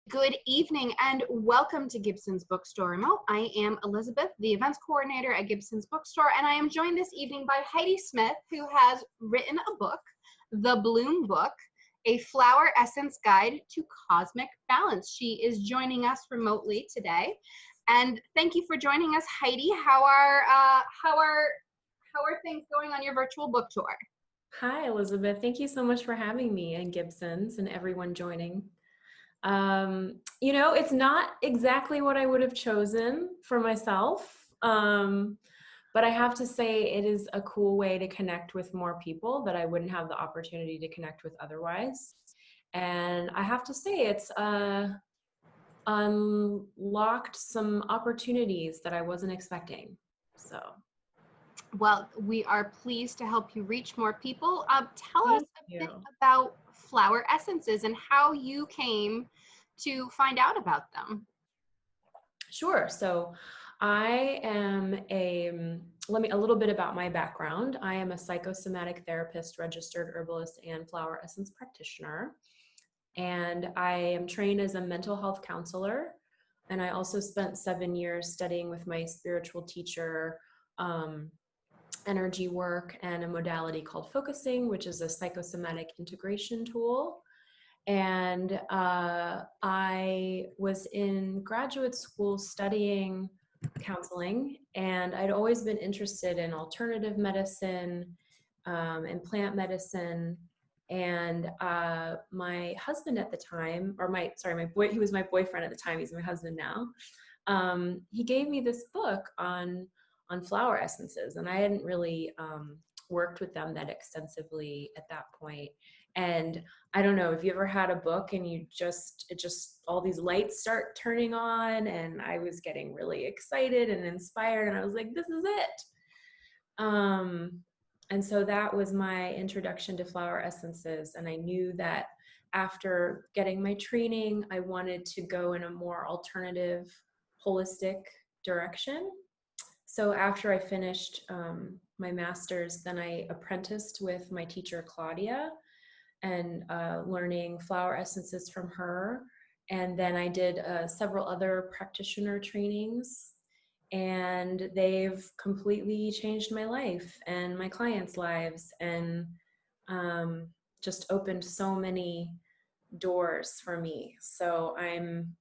Good evening and welcome to Gibson's Bookstore Remote. I am Elizabeth, the events coordinator at Gibson's Bookstore, and I am joined this evening by Heidi Smith, who has written a book, The Bloom Book, a flower essence guide to cosmic balance. She is joining us remotely today. And thank you for joining us, Heidi. How are things going on your virtual book tour? Hi, Elizabeth. Thank you so much for having me and Gibson's and everyone joining. It's not exactly what I would have chosen for myself, but I have to say it is a cool way to connect with more people that I wouldn't have the opportunity to connect with otherwise. And I have to say it's unlocked some opportunities that I wasn't expecting. So. Well, we are pleased to help you reach more people. Tell us a bit You. about flower essences and how you came to find out about them. Sure. So I am a little bit about my background. I am a psychosomatic therapist, registered herbalist, and flower essence practitioner. And I am trained as a mental health counselor. And I also spent 7 years studying with my spiritual teacher, energy work and a modality called focusing, which is a psychosomatic integration tool. And I was in graduate school studying counseling, and I'd always been interested in alternative medicine and plant medicine. And my husband at the time, he was my boyfriend at the time, he's my husband now. He gave me this book on flower essences, and I hadn't really worked with them that extensively at that point. And I don't know if you ever had a book and it just all these lights start turning on, and I was getting really excited and inspired, and I was like, this is it. And so that was my introduction to flower essences. And I knew that after getting my training, I wanted to go in a more alternative, holistic direction. So after I finished my master's, then I apprenticed with my teacher, Claudia, and learning flower essences from her. And then I did several other practitioner trainings, and they've completely changed my life and my clients' lives, and just opened so many doors for me. So I'm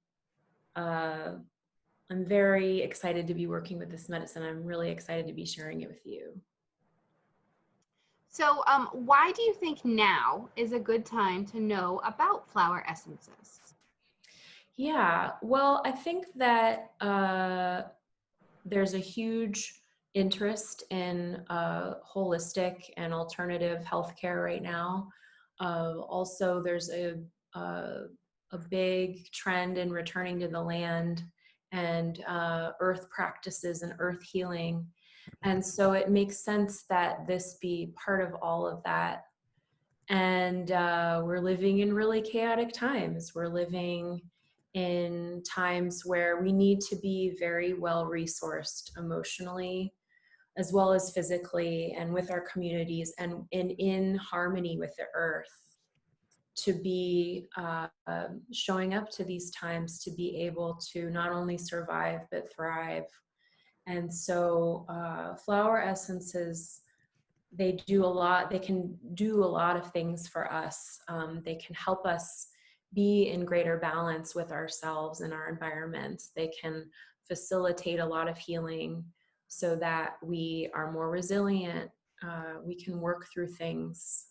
very excited to be working with this medicine. I'm really excited to be sharing it with you. So, why do you think now is a good time to know about flower essences? Yeah, well, I think that there's a huge interest in holistic and alternative healthcare right now. Also, there's a big trend in returning to the land and earth practices and earth healing. And so it makes sense that this be part of all of that. And we're living in really chaotic times. We're living in times where we need to be very well resourced emotionally, as well as physically, and with our communities, and in harmony with the earth, to be showing up to these times, to be able to not only survive but thrive. And so flower essences, they can do a lot of things for us. They can help us be in greater balance with ourselves and our environments. They can facilitate a lot of healing so that we are more resilient. We can work through things.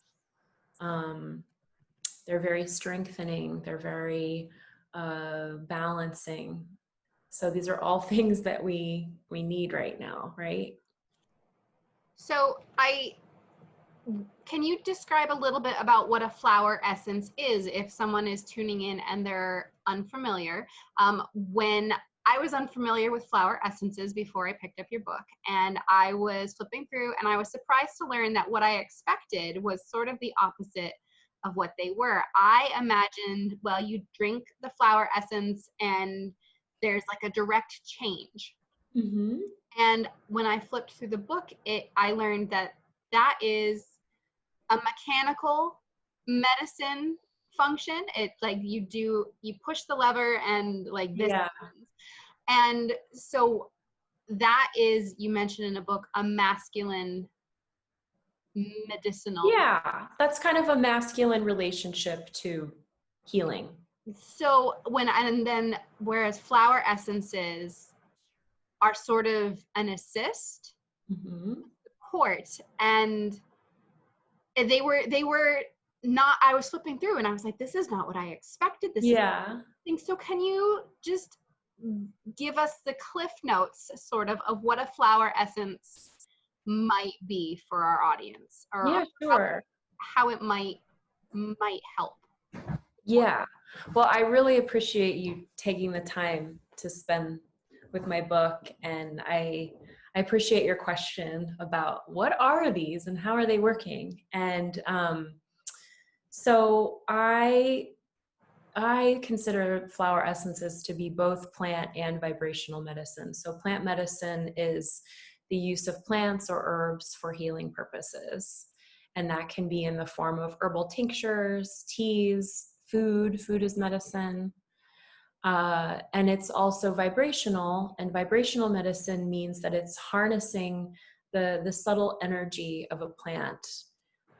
They're very strengthening. They're very balancing. So these are all things that we need right now, right? So, can you describe a little bit about what a flower essence is if someone is tuning in and they're unfamiliar? When I was unfamiliar with flower essences before I picked up your book, and I was flipping through, and I was surprised to learn that what I expected was sort of the opposite of what they were. I imagined, well, you drink the flower essence and there's like a direct change. Mm-hmm. And when I flipped through the book, I learned that is a mechanical medicine function. It's like you push the lever and like this Yeah. happens. And so that is, you mentioned in a book, a masculine medicinal. Yeah, that's kind of a masculine relationship to healing. So and then whereas flower essences are sort of an assist, support, and they were not, I was flipping through and I was like, this is not what I expected. This is thing. So can you just give us the cliff notes sort of what a flower essence might be for our audience, or Yeah, sure. how it might help? Yeah. Well, I really appreciate you taking the time to spend with my book, and I appreciate your question about what are these and how are they working. And so I consider flower essences to be both plant and vibrational medicine. So plant medicine is the use of plants or herbs for healing purposes. And that can be in the form of herbal tinctures, teas, food is medicine. And it's also vibrational, and vibrational medicine means that it's harnessing the subtle energy of a plant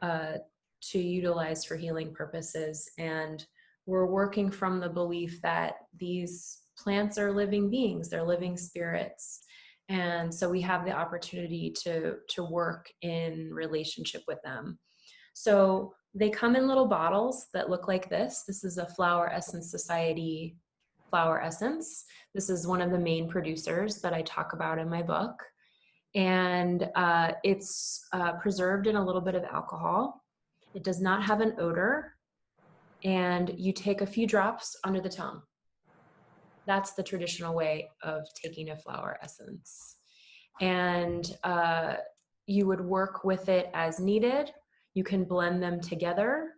to utilize for healing purposes. And we're working from the belief that these plants are living beings, they're living spirits. And so we have the opportunity to work in relationship with them. So they come in little bottles that look like this. This is a Flower Essence Society flower essence. This is one of the main producers that I talk about in my book. And it's preserved in a little bit of alcohol. It does not have an odor. And you take a few drops under the tongue. That's the traditional way of taking a flower essence. And you would work with it as needed. You can blend them together.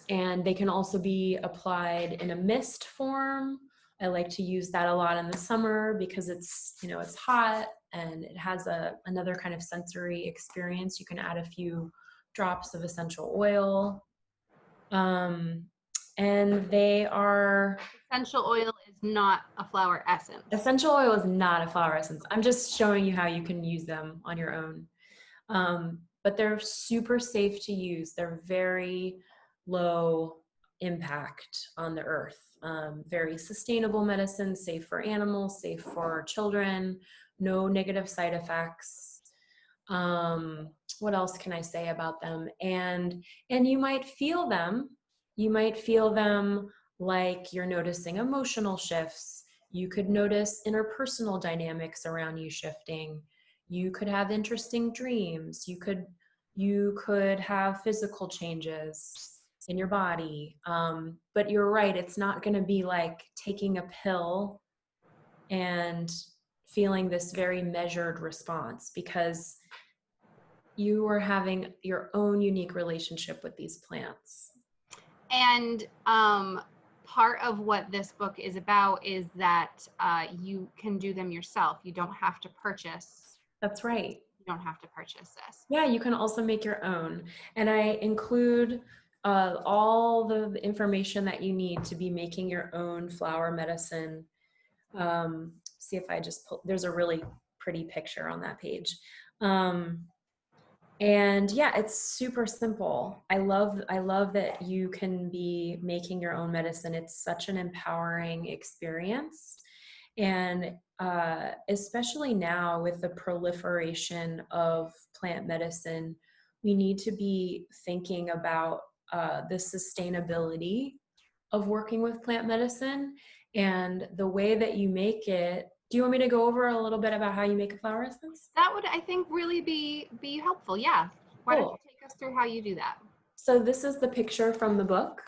And they can also be applied in a mist form. I like to use that a lot in the summer because it's, it's hot and it has another kind of sensory experience. You can add a few drops of essential oil. And they are... Essential oil is not a flower essence. Essential oil is not a flower essence. I'm just showing you how you can use them on your own. But they're super safe to use. They're very low impact on the earth. Very sustainable medicine, safe for animals, safe for children, no negative side effects. What else can I say about them? And you might feel them. You might feel them like you're noticing emotional shifts. You could notice interpersonal dynamics around you shifting. You could have interesting dreams. You could have physical changes in your body. But you're right, it's not going to be like taking a pill and feeling this very measured response, because you are having your own unique relationship with these plants. And part of what this book is about is that you can do them yourself. You don't have to purchase. That's right. You don't have to purchase this. Yeah, you can also make your own. And I include all the information that you need to be making your own flower medicine. See if I just pull, there's a really pretty picture on that page. And yeah, it's super simple. I love that you can be making your own medicine. It's such an empowering experience. And especially now with the proliferation of plant medicine, we need to be thinking about the sustainability of working with plant medicine and the way that you make it. Do you want me to go over a little bit about how you make a flower essence? That would, I think, really be helpful. Yeah. Why Cool. don't you take us through how you do that? So this is the picture from the book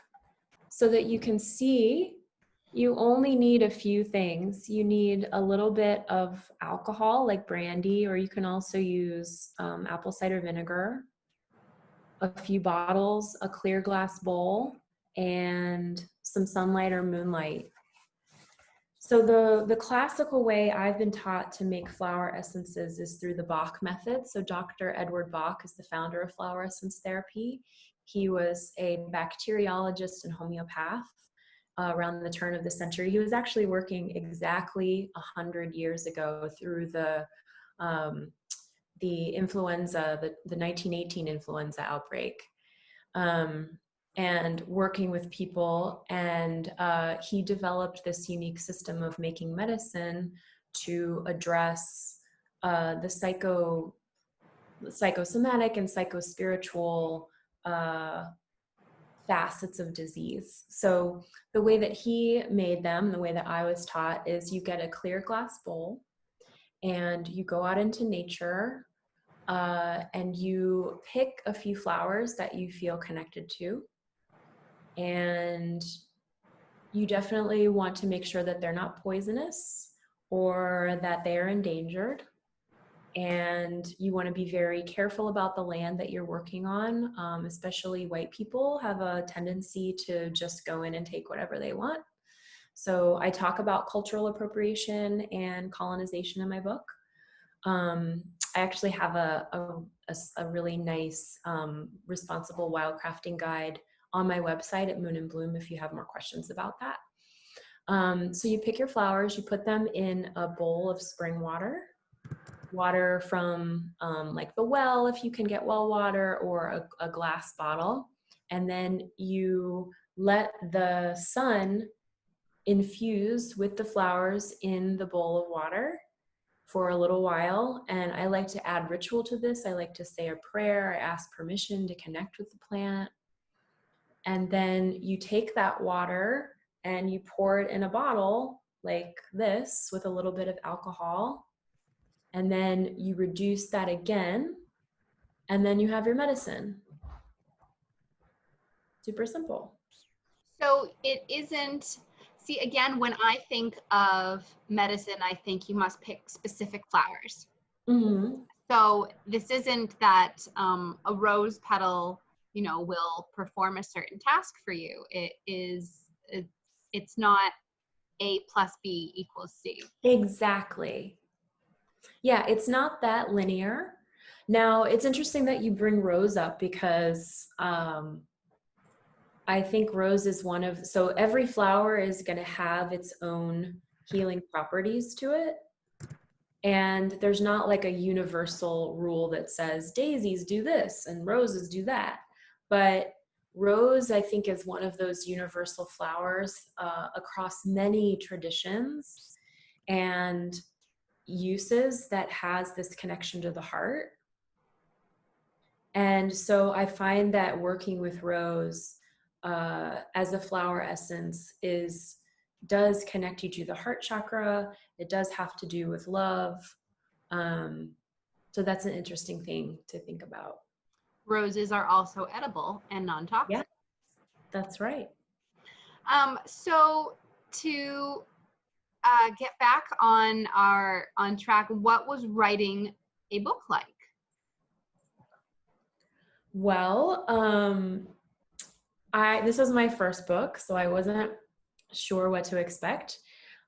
so that you can see you only need a few things. You need a little bit of alcohol like brandy, or you can also use apple cider vinegar, a few bottles, a clear glass bowl, and some sunlight or moonlight. So the classical way I've been taught to make flower essences is through the Bach Method. So Dr. Edward Bach is the founder of flower essence therapy. He was a bacteriologist and homeopath around the turn of the century. He was actually working exactly 100 years ago through the influenza, the 1918 influenza outbreak, and working with people. And he developed this unique system of making medicine to address the psychosomatic and psychospiritual facets of disease. So the way that he made them, the way that I was taught, is you get a clear glass bowl and you go out into nature and you pick a few flowers that you feel connected to. And you definitely want to make sure that they're not poisonous or that they are endangered. And you want to be very careful about the land that you're working on. Especially white people have a tendency to just go in and take whatever they want. So I talk about cultural appropriation and colonization in my book. I actually have a really nice responsible wildcrafting guide on my website at Moon and Bloom if you have more questions about that. So you pick your flowers, you put them in a bowl of spring water from like the well, if you can get well water, or a glass bottle. And then you let the sun infuse with the flowers in the bowl of water for a little while. And I like to add ritual to this. I like to say a prayer. I ask permission to connect with the plant. And then you take that water and you pour it in a bottle like this with a little bit of alcohol. And then you reduce that again, and then you have your medicine. Super simple. So it isn't, see, again, when I think of medicine, I think you must pick specific flowers. Mm-hmm. So this isn't that a rose petal, will perform a certain task for you. It's not A plus B equals C. Exactly. Yeah, it's not that linear. Now, it's interesting that you bring rose up because I think rose is so every flower is going to have its own healing properties to it. And there's not like a universal rule that says daisies do this and roses do that. But rose, I think, is one of those universal flowers across many traditions and uses that has this connection to the heart. And so I find that working with rose as a flower essence does connect you to the heart chakra. It does have to do with love. So that's an interesting thing to think about. Roses are also edible and non-toxic. Yeah, that's right. So to get back on track, what was writing a book like? Well, this was my first book, so I wasn't sure what to expect.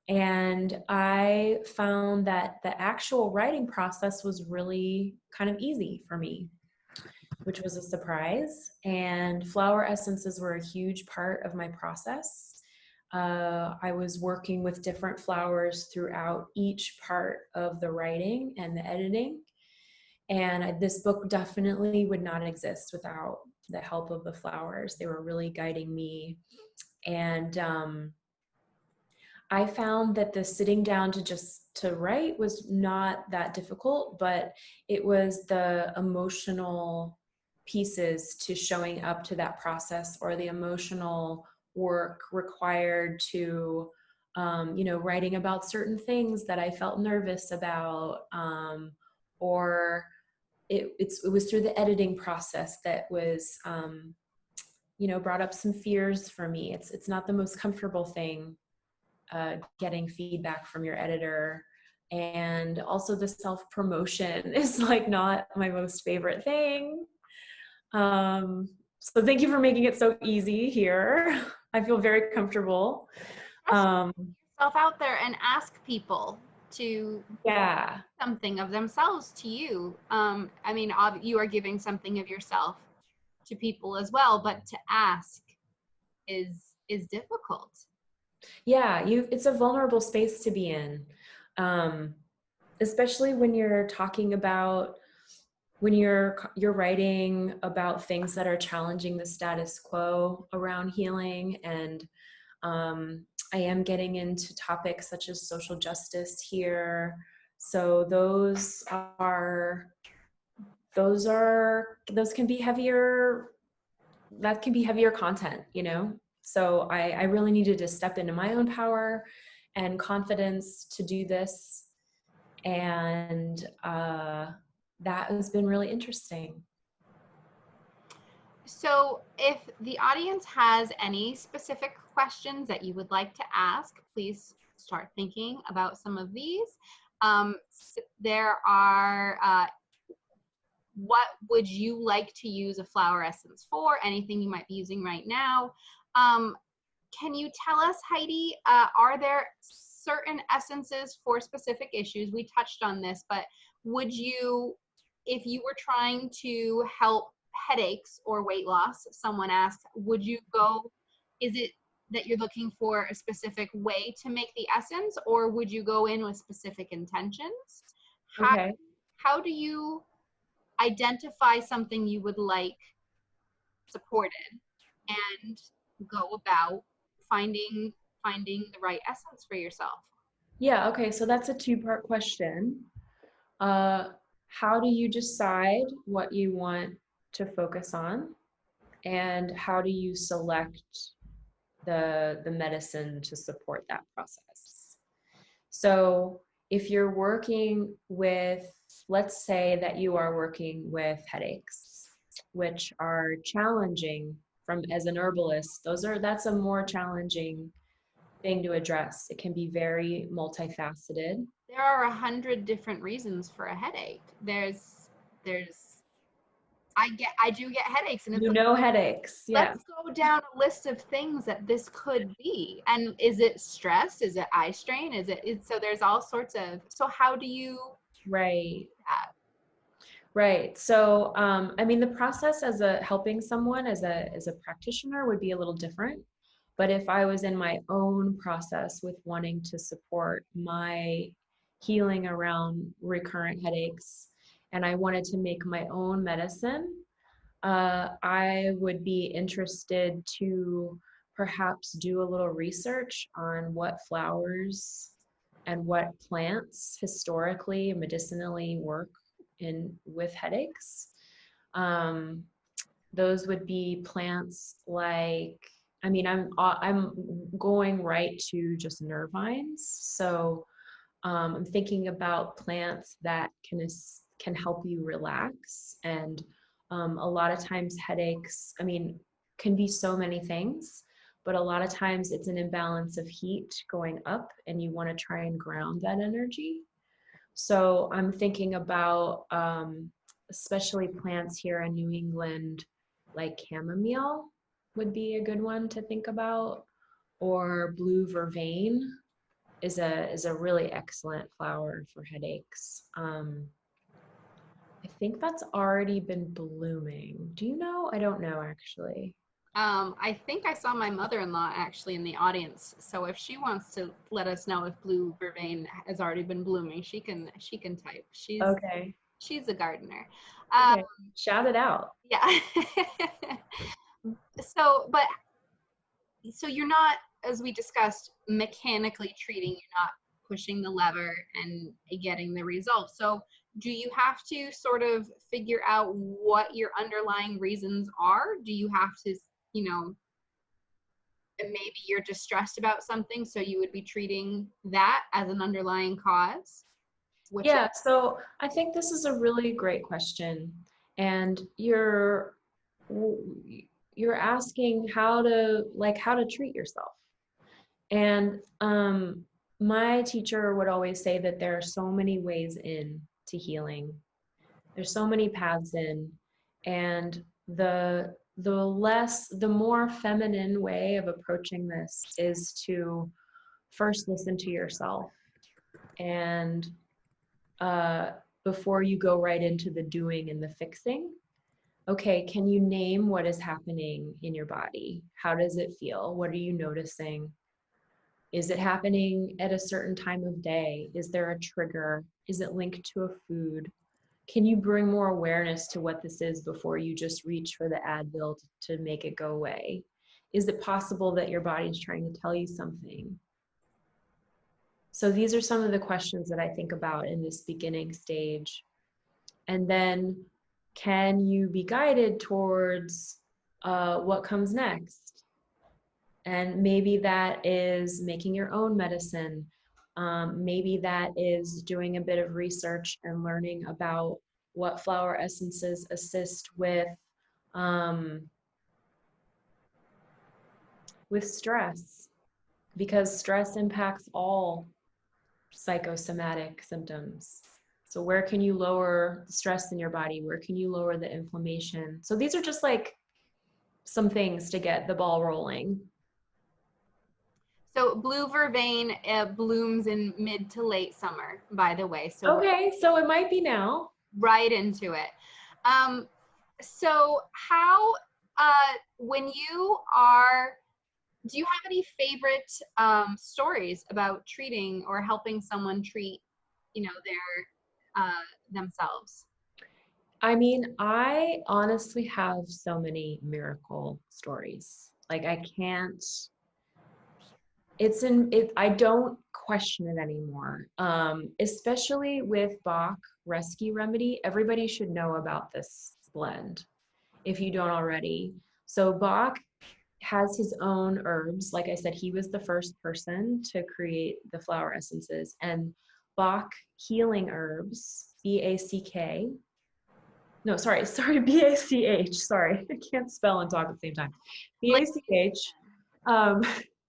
And I found that the actual writing process was really kind of easy for me, which was a surprise. And flower essences were a huge part of my process. I was working with different flowers throughout each part of the writing and the editing. And this book definitely would not exist without the help of the flowers. They were really guiding me. And I found that the sitting down to write was not that difficult, but it was the emotional pieces to showing up to that process, or the emotional work required to, writing about certain things that I felt nervous about, or it was through the editing process that was, brought up some fears for me. It's not the most comfortable thing, getting feedback from your editor. And also the self-promotion is like not my most favorite thing. So thank you for making it so easy here. I feel very comfortable. Put yourself out there and ask people to something of themselves to you. You are giving something of yourself to people as well, but to ask is difficult. Yeah, it's a vulnerable space to be in. Especially when you're talking about, when you're writing about things that are challenging the status quo around healing. And I am getting into topics such as social justice here. So those can be heavier, that can be heavier content, you know? So I really needed to step into my own power and confidence to do this. And that has been really interesting. So if the audience has any specific questions that you would like to ask, please start thinking about some of these. There are, what would you like to use a flower essence for? Anything you might be using right now. Can you tell us, Heidi, are there certain essences for specific issues? We touched on this, but would you, if you were trying to help headaches or weight loss, someone asked, would you go, is it that you're looking for a specific way to make the essence, or would you go in with specific intentions? Okay. How do you identify something you would like supported and go about finding the right essence for yourself? Yeah, okay, so that's a two-part question. How do you decide what you want to focus on? And how do you select the medicine to support that process? So if you're working with, let's say that you are working with headaches, which are challenging from, as an herbalist, that's a more challenging thing to address. It can be very multifaceted. There are 100 different reasons for a headache. I do get headaches, and it's You like, know, headaches. Yeah. let's go down a list of things that this could be. And is it stress? Is it eye strain? So there's all sorts of, so how do you Right. that? Right. So, I mean, the process as a helping someone as a practitioner would be a little different. But if I was in my own process with wanting to support my healing around recurrent headaches, and I wanted to make my own medicine, I would be interested to perhaps do a little research on what flowers and what plants historically medicinally work in with headaches. Um, those would be plants like, I mean, I'm going right to just nerve vines. So I'm thinking about plants that can help you relax. And a lot of times headaches, I mean, can be so many things, but a lot of times it's an imbalance of heat going up, and you want to try and ground that energy. So I'm thinking about especially plants here in New England, like chamomile would be a good one to think about, or blue vervain is a really excellent flower for headaches. I think that's already been blooming. Do you know? I don't know actually. I think I saw my mother-in-law actually in the audience. So if she wants to let us know if blue vervain has already been blooming, she can type. Okay. She's a gardener. Okay. Shout it out. Yeah. So you're not, as we discussed, mechanically treating. You're not pushing the lever and getting the result. So do you have to sort of figure out what your underlying reasons are? Do you have to, you know, maybe you're distressed about something, so you would be treating that as an underlying cause? Yeah, so I think this is a really great question. And you're asking how to treat yourself. And my teacher would always say that there are so many ways in to healing. There's so many paths in, and the more feminine way of approaching this is to first listen to yourself, and before you go right into the doing and the fixing, Okay, can you name what is happening in your body? How does it feel? What are you noticing? Is it happening at a certain time of day? Is there a trigger? Is it linked to a food? Can you bring more awareness to what this is before you just reach for the Advil to make it go away? Is it possible that your body's trying to tell you something? So these are some of the questions that I think about in this beginning stage. And then can you be guided towards what comes next? And maybe that is making your own medicine. Maybe that is doing a bit of research and learning about what flower essences assist with stress, because stress impacts all psychosomatic symptoms. So where can you lower the stress in your body? Where can you lower the inflammation? So these are just like some things to get the ball rolling. So blue vervain blooms in mid to late summer, by the way. So Okay, so it might be now. right into it. So how, when you are, do you have any favorite stories about treating or helping someone treat, their themselves? I mean, I honestly have so many miracle stories. Like I can't, I don't question it anymore. Especially with Bach Rescue Remedy, everybody should know about this blend if you don't already. So Bach has his own herbs. Like I said, he was the first person to create the flower essences, and Bach healing herbs, B-A-C-K. No, sorry, B-A-C-H. Sorry, I can't spell and talk at the same time. B-A-C-H,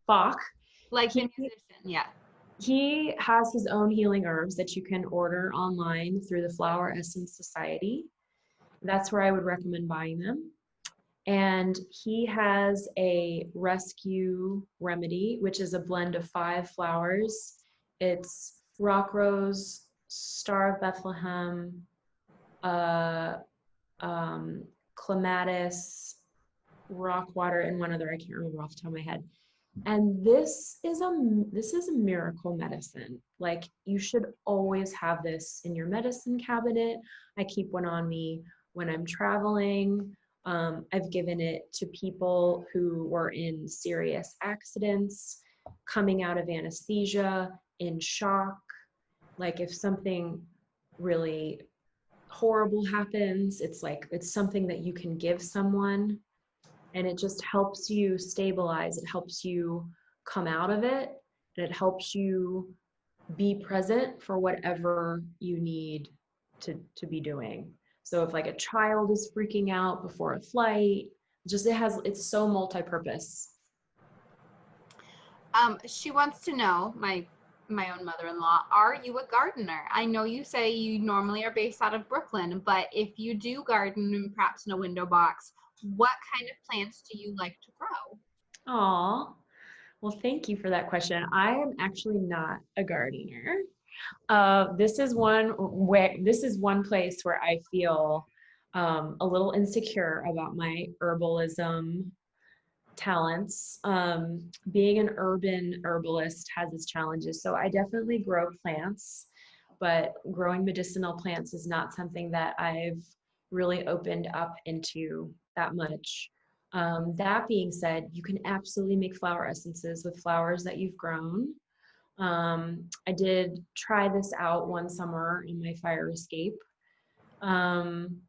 Bach. Like the He, musician, yeah. he has his own healing herbs that you can order online through the Flower Essence Society. That's where I would recommend buying them. And he has a rescue remedy, which is a blend of 5 flowers. It's rock rose, star of Bethlehem, clematis, rock water, and one other I can't remember off the top of my head. And this is a miracle medicine. Like you should always have this in your medicine cabinet. I keep one on me when I'm traveling. I've given it to people who were in serious accidents, coming out of anesthesia, in shock. Like if something really horrible happens, it's something that you can give someone, and it just helps you stabilize. It helps you come out of it, and it helps you be present for whatever you need to be doing. So if like a child is freaking out before a flight, it's so multi-purpose. She wants to know, my own mother-in-law, are you a gardener? I know you say you normally are based out of Brooklyn, but if you do garden, perhaps in a window box, what kind of plants do you like to grow? Aw, well, thank you for that question. I am actually not a gardener. This is one place where I feel a little insecure about my herbalism talents. Being an urban herbalist has its challenges. So I definitely grow plants, but growing medicinal plants is not something that I've really opened up into that much. That being said, you can absolutely make flower essences with flowers that you've grown. I did try this out one summer in my fire escape. And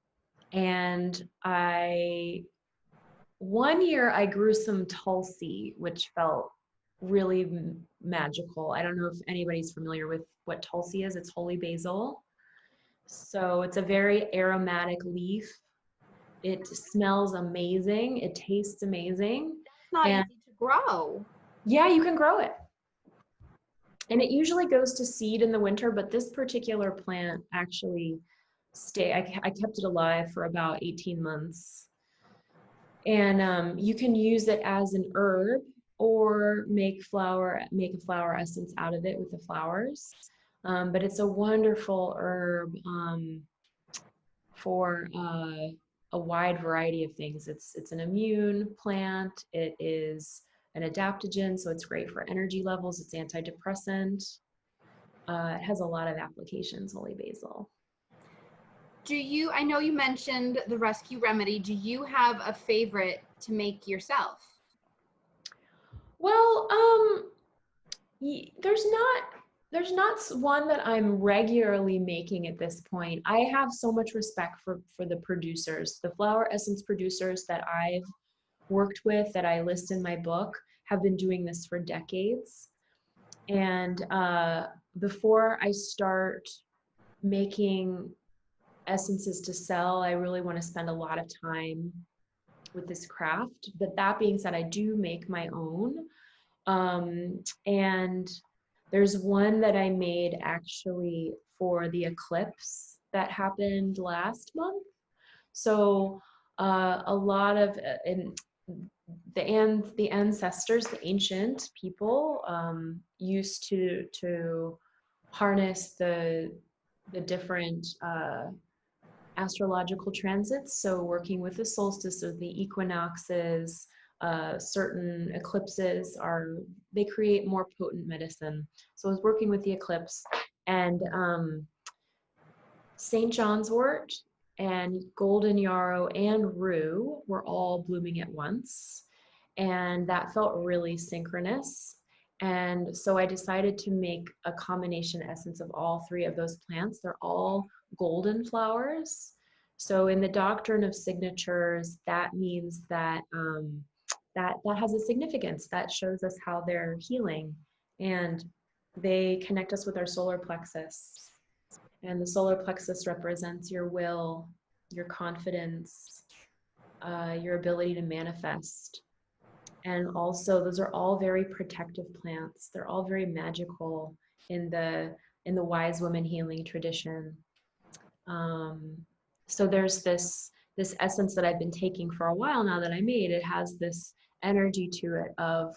one year I grew some Tulsi, which felt really magical. I don't know if anybody's familiar with what Tulsi is. It's holy basil. So it's a very aromatic leaf. It smells amazing. It tastes amazing. It's not And easy to grow. yeah, you can grow it. And it usually goes to seed in the winter, but this particular plant actually I kept it alive for about 18 months. And you can use it as an herb or make a flower essence out of it with the flowers. But it's a wonderful herb for a wide variety of things. It's an immune plant. It is an adaptogen, so it's great for energy levels. It's antidepressant. It has a lot of applications, holy basil. I know you mentioned the rescue remedy. Do you have a favorite to make yourself? Well, there's not one that I'm regularly making at this point. I have so much respect for the producers. The flower essence producers that I've worked with, that I list in my book, have been doing this for decades. And before I start making essences to sell, I really want to spend a lot of time with this craft. But that being said, I do make my own. And there's one that I made actually for the eclipse that happened last month. So a lot of the ancestors, the ancient people, used to harness the different astrological transits. So working with the solstice or the equinoxes, certain eclipses they create more potent medicine. So I was working with the eclipse, and St. John's wort and golden yarrow and rue were all blooming at once. And that felt really synchronous. And so I decided to make a combination essence of all three of those plants. They're all golden flowers. So in the doctrine of signatures, that means that that has a significance that shows us how they're healing, and they connect us with our solar plexus. And the solar plexus represents your will, your confidence, your ability to manifest. And also, those are all very protective plants. They're all very magical in the wise woman healing tradition. So there's this essence that I've been taking for a while now that I made. It has this energy to it of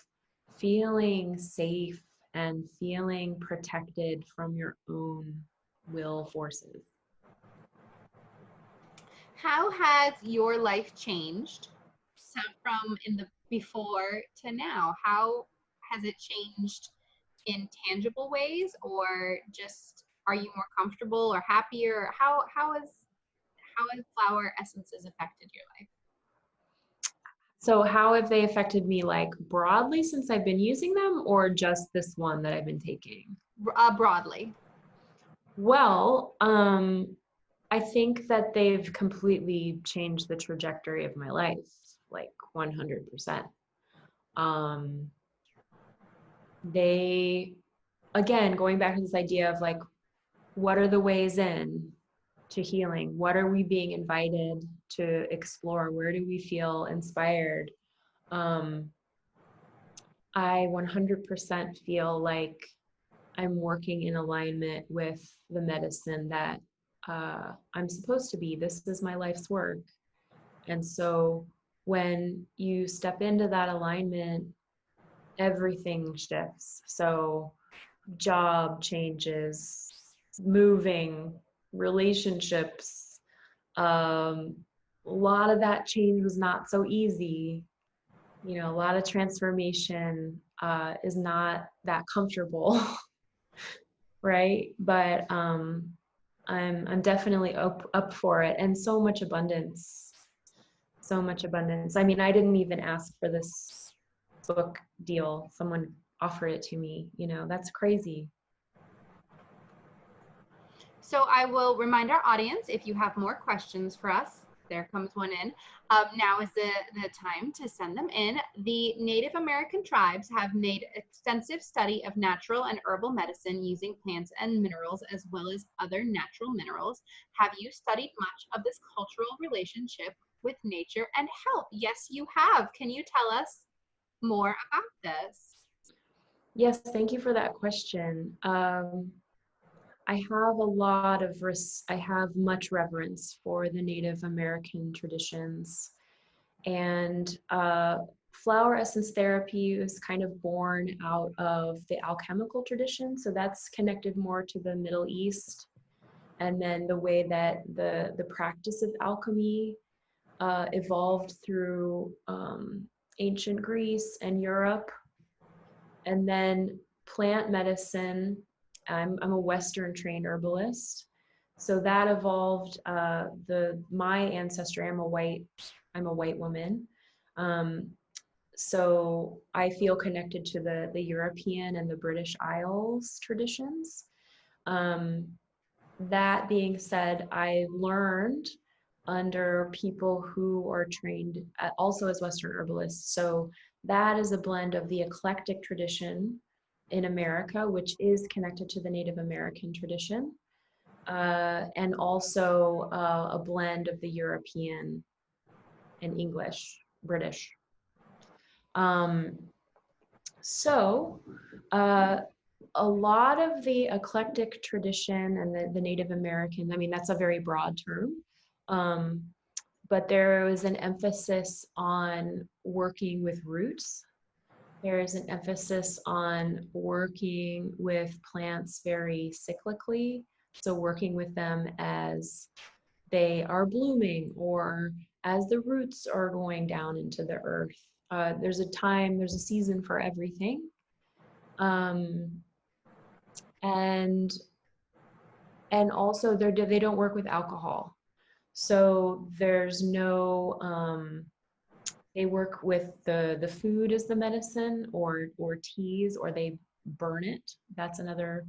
feeling safe and feeling protected from your own will forces. How has your life changed from in the before to now? How has it changed in tangible ways, or just are you more comfortable or happier? How has flower essences affected your life? So how have they affected me, like broadly since I've been using them, or just this one that I've been taking? Broadly. Well, I think that they've completely changed the trajectory of my life, like 100%. They, again, going back to this idea of like, what are the ways in to healing? What are we being invited to explore? Where do we feel inspired? I 100% feel like I'm working in alignment with the medicine that I'm supposed to be. This is my life's work. And so when you step into that alignment, everything shifts. So job changes, moving, relationships. A lot of that change was not so easy. You know, a lot of transformation is not that comfortable, right? But I'm definitely up for it, and so much abundance, so much abundance. I mean, I didn't even ask for this book deal. Someone offered it to me. You know, that's crazy. So I will remind our audience, if you have more questions for us, there comes one in. Now is the time to send them in. The Native American tribes have made extensive study of natural and herbal medicine using plants and minerals as well as other natural minerals. Have you studied much of this cultural relationship with nature and health? Yes, you have. Can you tell us more about this? Yes, thank you for that question. I have much reverence for the Native American traditions, and flower essence therapy is kind of born out of the alchemical tradition. So that's connected more to the Middle East, and then the way that the practice of alchemy evolved through ancient Greece and Europe. And then plant medicine, I'm a Western trained herbalist. So that evolved, my ancestry, I'm a white woman. Um, so I feel connected to the European and the British Isles traditions. Um, that being said, I learned under people who are trained also as Western herbalists. So that is a blend of the eclectic tradition in America, which is connected to the Native American tradition, and also a blend of the European and English, British. Um, so a lot of the eclectic tradition and the Native American, I mean, that's a very broad term. But there was an emphasis on working with roots. There is an emphasis on working with plants very cyclically. So working with them as they are blooming or as the roots are going down into the earth. There's a season for everything. And also they don't work with alcohol. So there's no, they work with the food as the medicine or teas, or they burn it. That's another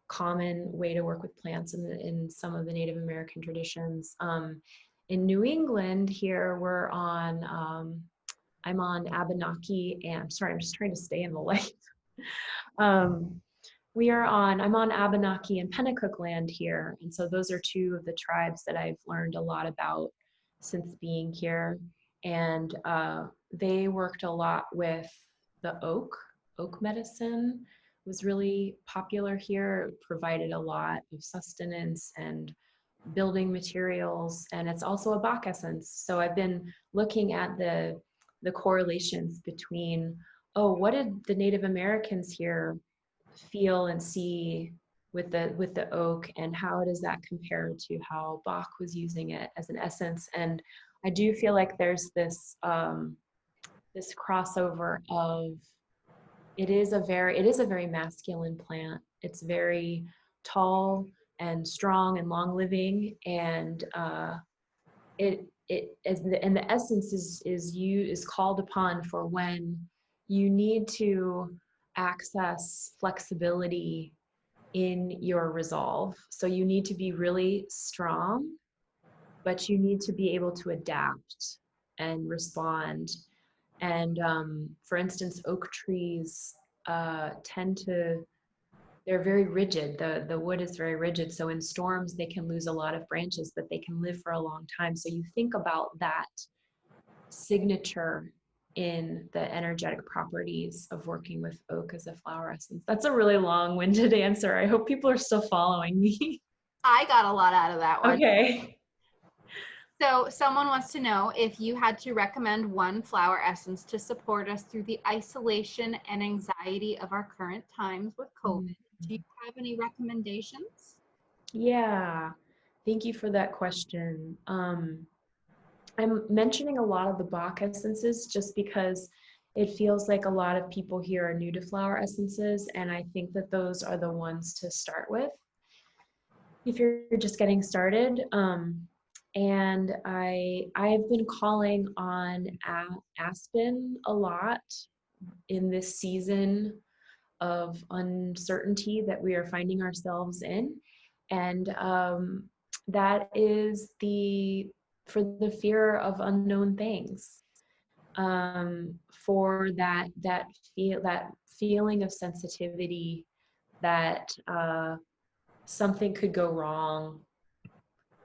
common way to work with plants in some of the Native American traditions. In New England here, I'm on Abenaki, and sorry, I'm just trying to stay in the light. I'm on Abenaki and Pennacook land here. And so those are two of the tribes that I've learned a lot about since being here. And they worked a lot with the oak medicine was really popular here. It provided a lot of sustenance and building materials. And it's also a Bach essence. So I've been looking at the correlations between, what did the Native Americans here feel and see with the oak, and how does that compare to how Bach was using it as an essence? And I do feel like there's this this crossover of it is a very masculine plant. It's very tall and strong and long living, and the essence is called upon for when you need to access flexibility in your resolve. So you need to be really strong, but you need to be able to adapt and respond. And for instance, oak trees they're very rigid. The wood is very rigid. So in storms, they can lose a lot of branches, but they can live for a long time. So you think about that signature in the energetic properties of working with oak as a flower essence. That's a really long-winded answer. I hope people are still following me. I got a lot out of that one. Okay. So someone wants to know if you had to recommend one flower essence to support us through the isolation and anxiety of our current times with COVID. Do you have any recommendations? Yeah, thank you for that question. I'm mentioning a lot of the Bach essences just because it feels like a lot of people here are new to flower essences, and I think that those are the ones to start with if you're just getting started. And I've been calling on aspen a lot in this season of uncertainty that we are finding ourselves in. And that is for the fear of unknown things, for that feeling of sensitivity that something could go wrong,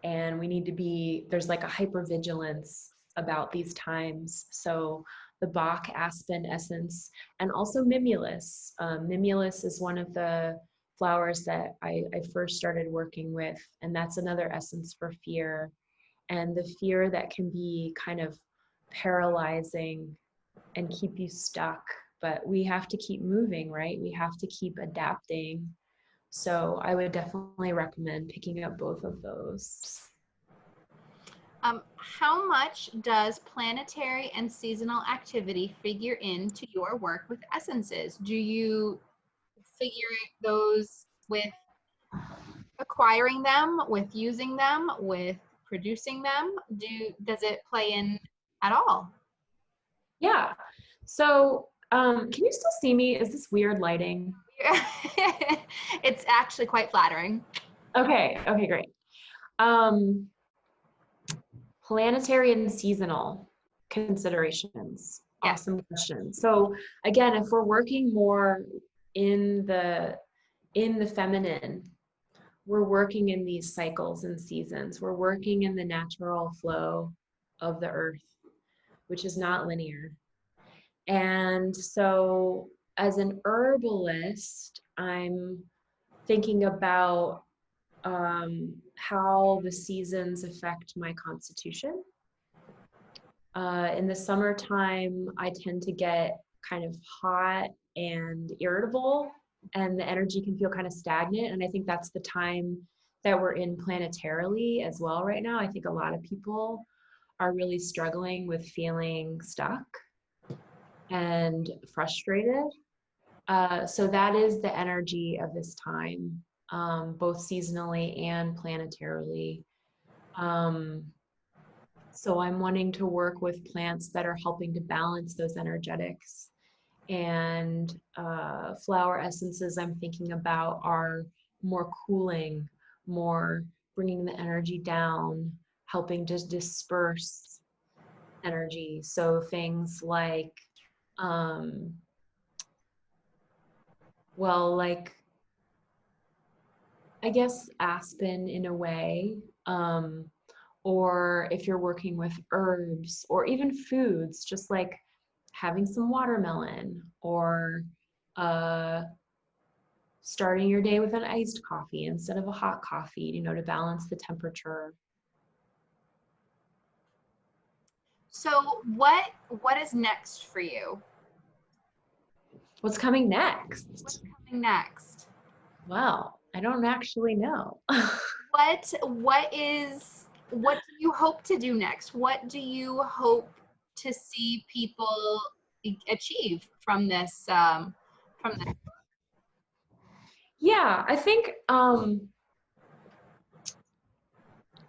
and we need to there's like a hypervigilance about these times. So the Bach aspen essence, and also mimulus. Mimulus is one of the flowers that I first started working with, and that's another essence for fear, and the fear that can be kind of paralyzing and keep you stuck. But we have to keep moving, right? We have to keep adapting. So I would definitely recommend picking up both of those. How much does planetary and seasonal activity figure into your work with essences? Do you figure those with acquiring them, with using them, with producing them? Does it play in at all? Yeah. So, can you still see me? Is this weird lighting? It's actually quite flattering. Okay. Okay, great. Um, Planetary and seasonal considerations. Yes. Awesome question. So again, if we're working more in the feminine, we're working in these cycles and seasons. We're working in the natural flow of the earth, which is not linear. And so as an herbalist, I'm thinking about how the seasons affect my constitution. In the summertime, I tend to get kind of hot and irritable, and the energy can feel kind of stagnant. And I think that's the time that we're in planetarily as well right now. I think a lot of people are really struggling with feeling stuck and frustrated. So that is the energy of this time, both seasonally and planetarily. So I'm wanting to work with plants that are helping to balance those energetics. And flower essences I'm thinking about are more cooling, more bringing the energy down, helping to disperse energy. So things like, like I guess aspen in a way, or if you're working with herbs or even foods, just like having some watermelon or starting your day with an iced coffee instead of a hot coffee, to balance the temperature. So what is next for you? What's coming next? What's coming next? Well, I don't actually know. What do you hope to do next? What do you hope to see people achieve from this Yeah, I think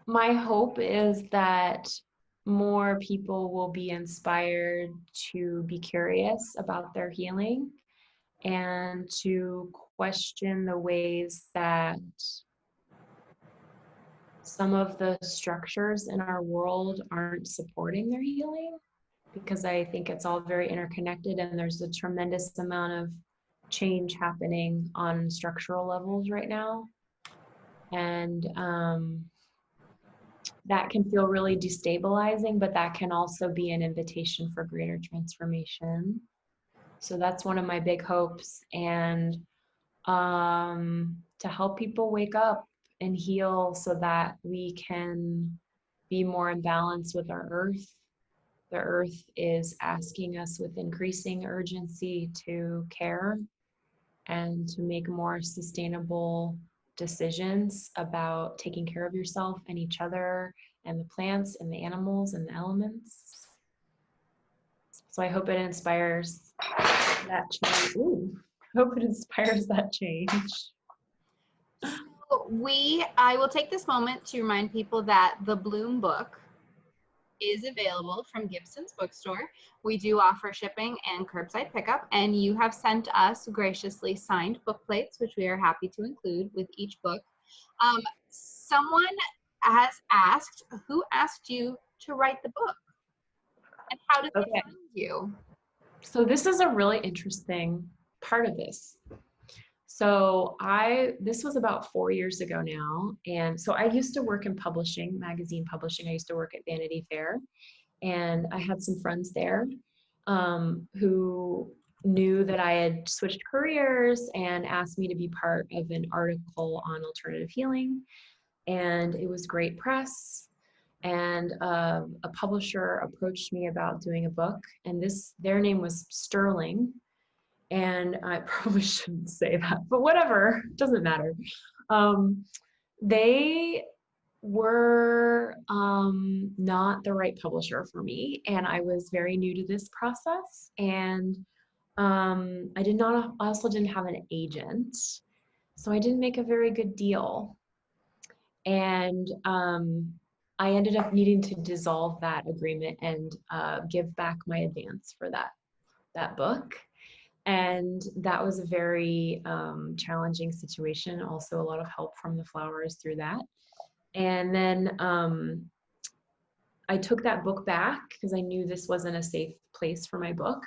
my hope is that more people will be inspired to be curious about their healing and to question the ways that some of the structures in our world aren't supporting their healing, because I think it's all very interconnected and there's a tremendous amount of change happening on structural levels right now. And that can feel really destabilizing, but that can also be an invitation for greater transformation. So that's one of my big hopes. And to help people wake up and heal so that we can be more in balance with our earth. The earth is asking us with increasing urgency to care and to make more sustainable decisions about taking care of yourself and each other and the plants and the animals and the elements. So I hope it inspires that change. Ooh, I hope it inspires that change. So I will take this moment to remind people that the Bloom book is available from Gibson's Bookstore. We do offer shipping and curbside pickup, and you have sent us graciously signed book plates, which we are happy to include with each book. Someone has asked, who asked you to write the book? And how did they find you? So this is a really interesting part of this. So this was about 4 years ago now. And so I used to work in publishing, magazine publishing. I used to work at Vanity Fair, and I had some friends there who knew that I had switched careers and asked me to be part of an article on alternative healing. And it was great press. And a publisher approached me about doing a book, and their name was Sterling. And I probably shouldn't say that, but whatever, it doesn't matter. They were not the right publisher for me, and I was very new to this process, and I also didn't have an agent, so I didn't make a very good deal, and I ended up needing to dissolve that agreement and give back my advance for that book. And that was a very challenging situation. Also, a lot of help from the flowers through that. And then I took that book back because I knew this wasn't a safe place for my book.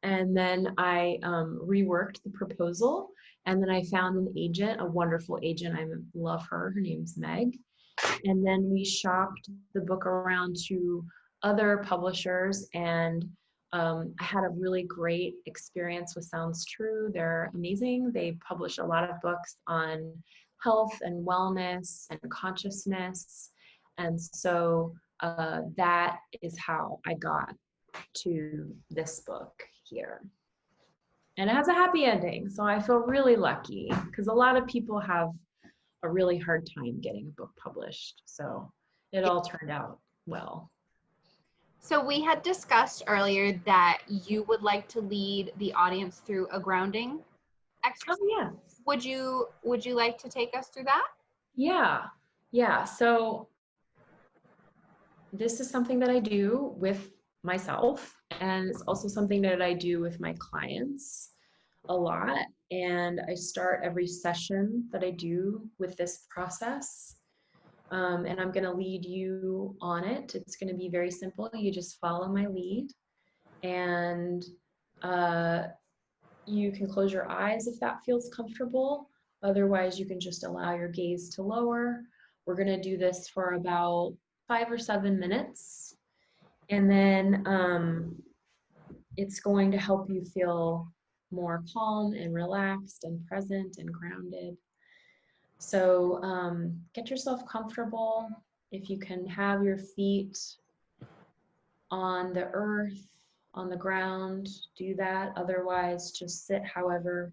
And then I reworked the proposal. And then I found an agent, a wonderful agent. I love her. Her name's Meg. And then we shopped the book around to other publishers, and I had a really great experience with Sounds True. They're amazing. They publish a lot of books on health and wellness and consciousness. And so that is how I got to this book here. And it has a happy ending, so I feel really lucky because a lot of people have a really hard time getting a book published. So it all turned out well. So we had discussed earlier that you would like to lead the audience through a grounding exercise. Oh, yeah. Would you like to take us through that? Yeah. So this is something that I do with myself, and it's also something that I do with my clients a lot. And I start every session that I do with this process. And I'm going to lead you on it. It's going to be very simple. You just follow my lead, and you can close your eyes if that feels comfortable. Otherwise, you can just allow your gaze to lower. We're going to do this for about 5 or 7 minutes. And then it's going to help you feel more calm and relaxed and present and grounded. So get yourself comfortable. If you can have your feet on the earth, on the ground, do that. Otherwise, just sit however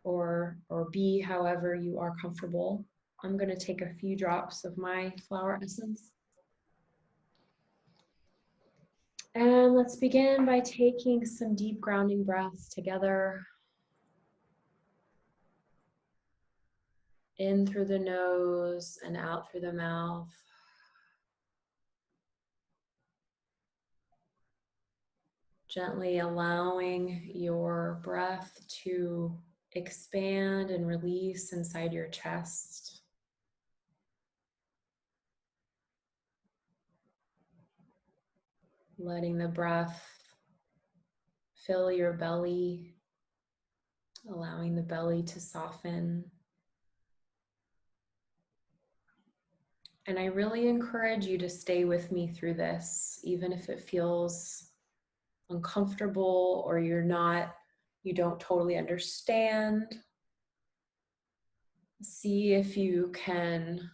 or be however you are comfortable. I'm going to take a few drops of my flower essence. And let's begin by taking some deep grounding breaths together. In through the nose and out through the mouth. Gently allowing your breath to expand and release inside your chest. Letting the breath fill your belly, allowing the belly to soften. And I really encourage you to stay with me through this, even if it feels uncomfortable or you don't totally understand. See if you can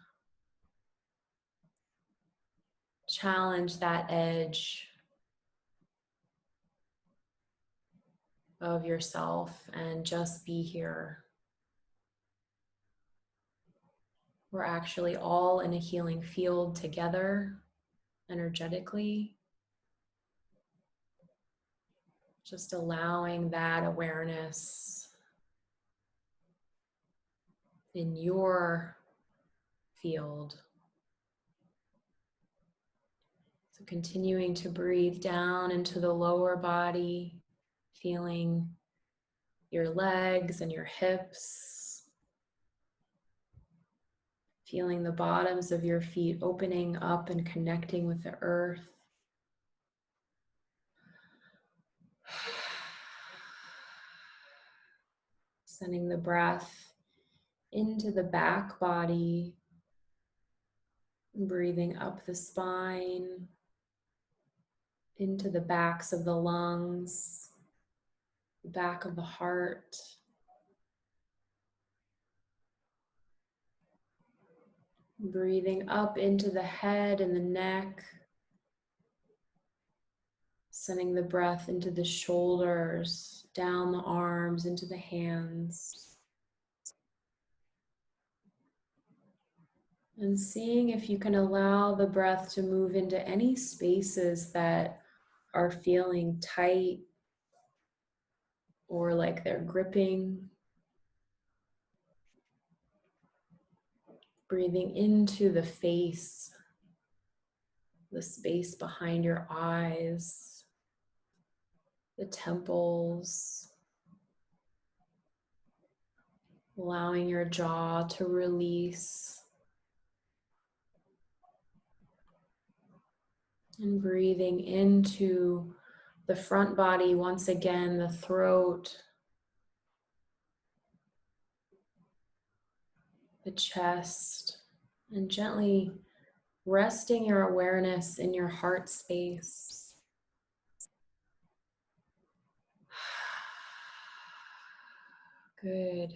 challenge that edge of yourself and just be here. We're actually all in a healing field together, energetically. Just allowing that awareness in your field. So continuing to breathe down into the lower body, feeling your legs and your hips, feeling the bottoms of your feet opening up and connecting with the earth. Sending the breath into the back body, breathing up the spine, into the backs of the lungs, the back of the heart. Breathing up into the head and the neck, sending the breath into the shoulders, down the arms, into the hands. And seeing if you can allow the breath to move into any spaces that are feeling tight or like they're gripping. Breathing into the face, the space behind your eyes, the temples, allowing your jaw to release, and breathing into the front body once again, the throat, the chest, and gently resting your awareness in your heart space. Good.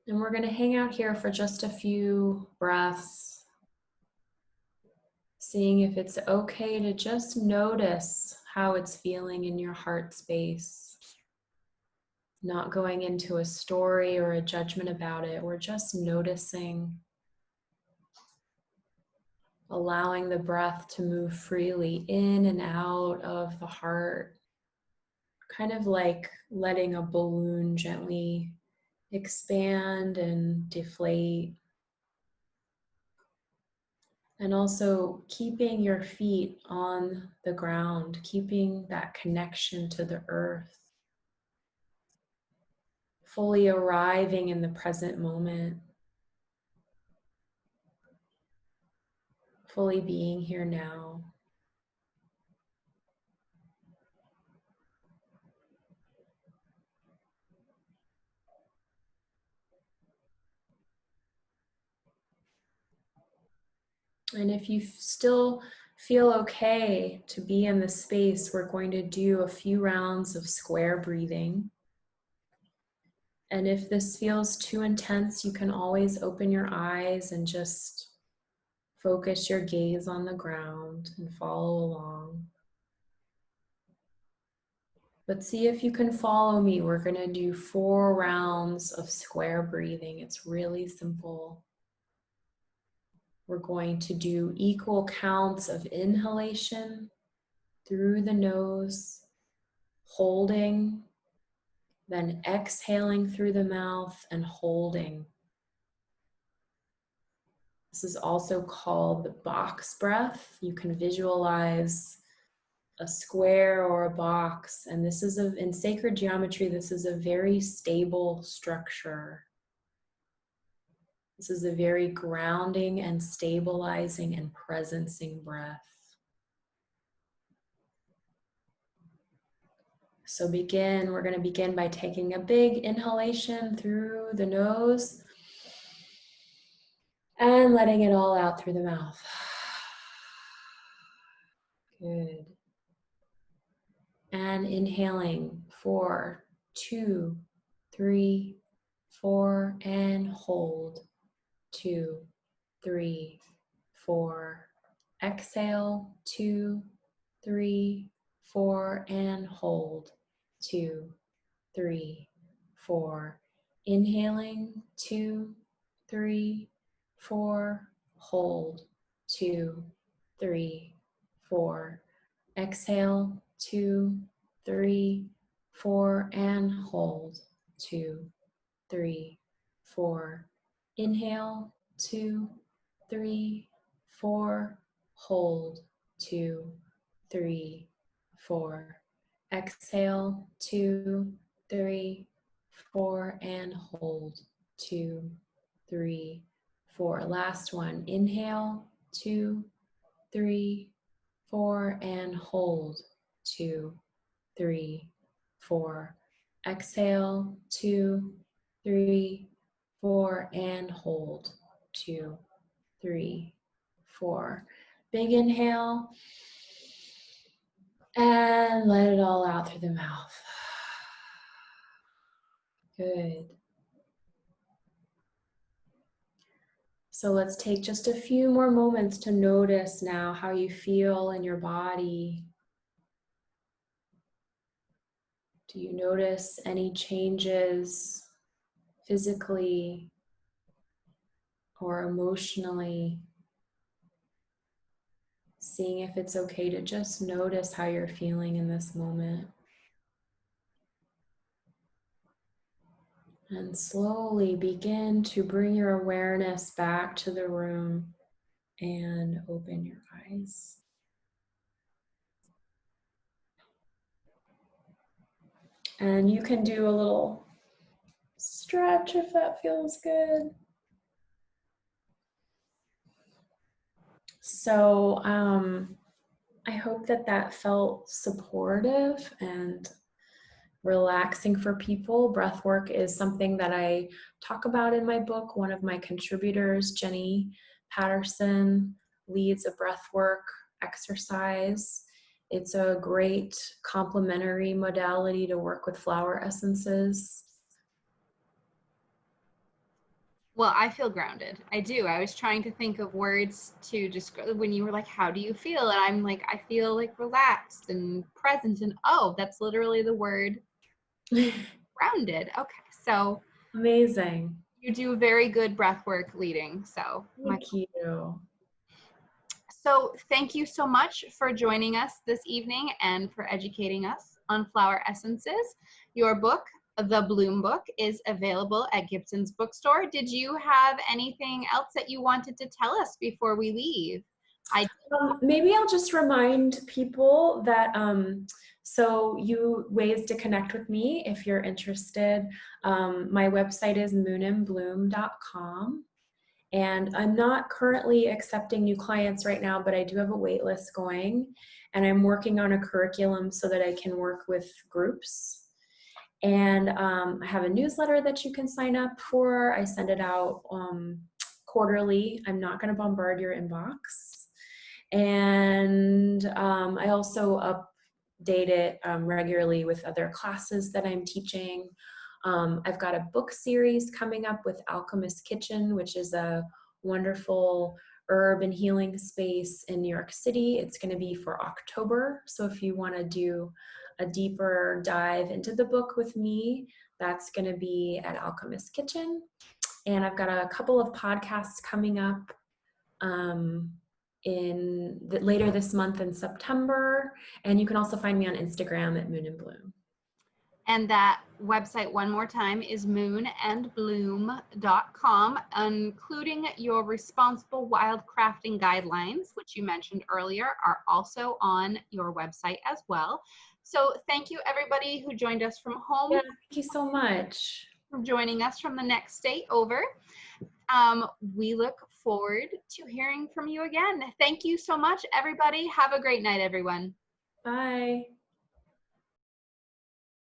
And we're going to hang out here for just a few breaths, seeing if it's okay to just notice how it's feeling in your heart space. Not going into a story or a judgment about it. We're just noticing, allowing the breath to move freely in and out of the heart, kind of like letting a balloon gently expand and deflate. And also keeping your feet on the ground, keeping that connection to the earth, fully arriving in the present moment, fully being here now. And if you still feel okay to be in the space, we're going to do a few rounds of square breathing. And if this feels too intense, you can always open your eyes and just focus your gaze on the ground and follow along. But see if you can follow me. We're going to do 4 rounds of square breathing. It's really simple. We're going to do equal counts of inhalation through the nose, holding, then exhaling through the mouth and holding. This is also called the box breath. You can visualize a square or a box, and this is in sacred geometry, this is a very stable structure. This is a very grounding and stabilizing and presencing breath. So we're going to begin by taking a big inhalation through the nose and letting it all out through the mouth. Good. And inhaling 4, 2, 3, 4, and hold. 2, 3, 4. Exhale. 2, 3, 4, and hold. 2, 3, 4. Inhaling. 2, 3, 4. Hold. 2, 3, 4. Exhale. 2, 3, 4, and hold. 2, 3, 4. Inhale. 2, 3, 4. Hold. 2, 3, 4. Exhale. 2, 3, 4, and hold. 2, 3, 4. Last one. Inhale. 2, 3, 4, and hold. 2, 3, 4. Exhale. 2, 3, 4, and hold. 2, 3, 4. Big inhale. And let it all out through the mouth. Good. So let's take just a few more moments to notice now how you feel in your body. Do you notice any changes physically, or emotionally, seeing if it's okay to just notice how you're feeling in this moment. And slowly begin to bring your awareness back to the room and open your eyes. And you can do a little stretch if that feels good. So I hope that that felt supportive and relaxing for people. Breath work is something that I talk about in my book. One of my contributors, Jenny Patterson, leads a breath work exercise. It's a great complementary modality to work with flower essences. Well, I feel grounded. I do. I was trying to think of words to describe when you were like, how do you feel? And I'm like, I feel like relaxed and present. And oh, that's literally the word, grounded. Okay. So Amazing. you do very good breath work leading. So Thank you. So thank you so much for joining us this evening and for educating us on flower essences. Your book, The Bloom Book, is available at Gibson's Bookstore. Did you have anything else that you wanted to tell us before we leave? Maybe I'll just remind people that ways to connect with me if you're interested. My website is moonandbloom.com. And I'm not currently accepting new clients right now, but I do have a wait list going. And I'm working on a curriculum so that I can work with groups. And I have a newsletter that you can sign up for. I send it out quarterly. I'm not going to bombard your inbox. And I also update it regularly with other classes that I'm teaching. I've got a book series coming up with Alchemist Kitchen, which is a wonderful herb and healing space in New York City. It's going to be for October. So if you want to do a deeper dive into the book with me, that's going to be at Alchemist Kitchen. And I've got a couple of podcasts coming up later this month in September. And you can also find me on Instagram at Moon and Bloom. And that website, one more time, is moonandbloom.com, including your responsible wildcrafting guidelines, which you mentioned earlier, are also on your website as well. So thank you, everybody who joined us from home. Yeah, thank you so much for joining us from the next state over. We look forward to hearing from you again. Thank you so much, everybody. Have a great night, everyone. Bye.